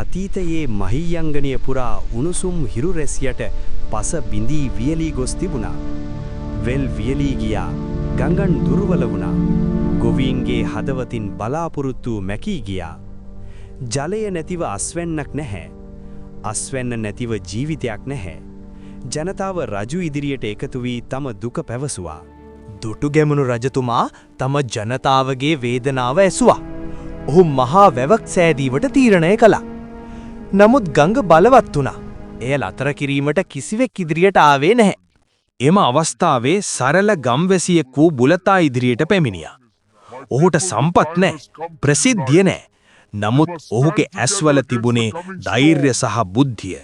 අතීතයේ මහියංගනය පුරා උණුසුම් හිරු රැසියට පස බිඳී වියලී ගොස් තිබුණා. වෙල් වියලී ගියා, ගඟන් දුර්වල වුණා. ගොවීන්ගේ හදවතින් බලාපොරොත්තු මැකී ගියා. ජලය නැතිව අස්වැන්නක් නැහැ. අස්වැන්න නැතිව ජීවිතයක් නැහැ. ජනතාව රජු ඉදිරියට එකතු වී තම දුක පැවසුවා. දුටුගැමුණු රජතුමා තම ජනතාවගේ වේදනාව ඇසුවා. ඔහු මහා වැවක් සෑදීවට තීරණය කළා. නමුත් ගඟ බලවත් වුණා. එය නතර කිරීමට කිසිවෙක් ඉදිරියට ආවේ නැහැ. එම අවස්ථාවේ සරල ගම්වැසියෙක් වූ බුලතා ඉදිරියට පැමිණියා. ඔහුට සම්පත් නැහැ, ප්‍රසිද්ධිය නැහැ. නමුත් ඔහුගේ ඇස්වල තිබුණේ ධෛර්ය සහ බුද්ධිය.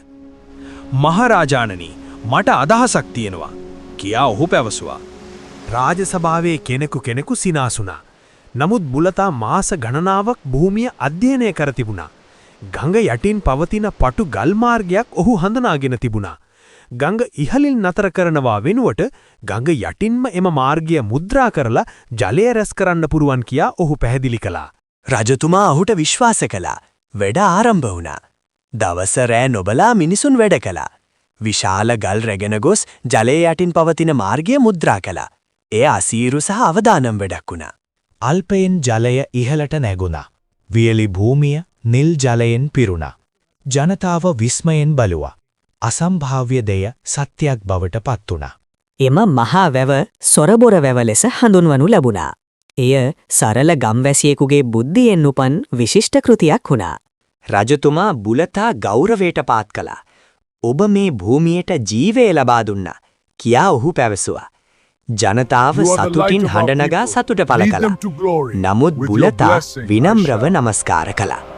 මහරජාණනි, මට අදහසක් තියෙනවා කියා ඔහු පැවසුවා. රාජසභාවේ කෙනෙකු සිනාසුණා. නමුත් බුලතා මාස ගණනාවක් භූමිය අධ්‍යයනය කර තිබුණා. ගඟ යටින් පවතින පටු ගල් මාර්ගයක් ඔහු හඳුනාගෙන තිබුණා. ගඟ ඉහළින් නතර කරනවා වෙනුවට ගඟ යටින්ම එම මාර්ගය මුද්‍රා කරලා ජලය රැස් කරන්න පුරුවන් කියා ඔහු පැහැදිලි කළා. රජතුමා ඔහුට විශ්වාස කළා. වැඩ ආරම්භ වුණා. දවස රෑ නොබලා මිනිසුන් වැඩ කළා. විශාල ගල් රැගෙන ගොස් ජලය යටින් පවතින මාර්ගය මුද්‍රා කළා. එය අසීරු සහ අවදානම් වැඩක් වුණා. අල්පයෙන් ජලය ඉහළට නැගුණා. වියලි භූමිය නිල් ජලයෙන් පිරුණා. ජනතාව විස්මයෙන් බලුවා. අසම්භාව්‍ය දෙය සත්‍යයක් බවට පත් වුණා. එම මහා වැව සොරබොර වැව ලෙස හඳුන්වනු ලැබුණා. එය සරල ගම්වැසියෙකුගේ බුද්ධියෙන් උපන් විශිෂ්ට කෘතියක් වුණා. රජතුමා බුලතා ගෞරවයට පාත් කළා. ඔබ මේ භූමියට ජීවය ලබා දුන්නා කියා ඔහු පැවසුවා. ජනතාව සතුටින් හඬ නගා සතුට පළ කළා. නමුත් බුලතා විනම්‍රව නමස්කාර කළා.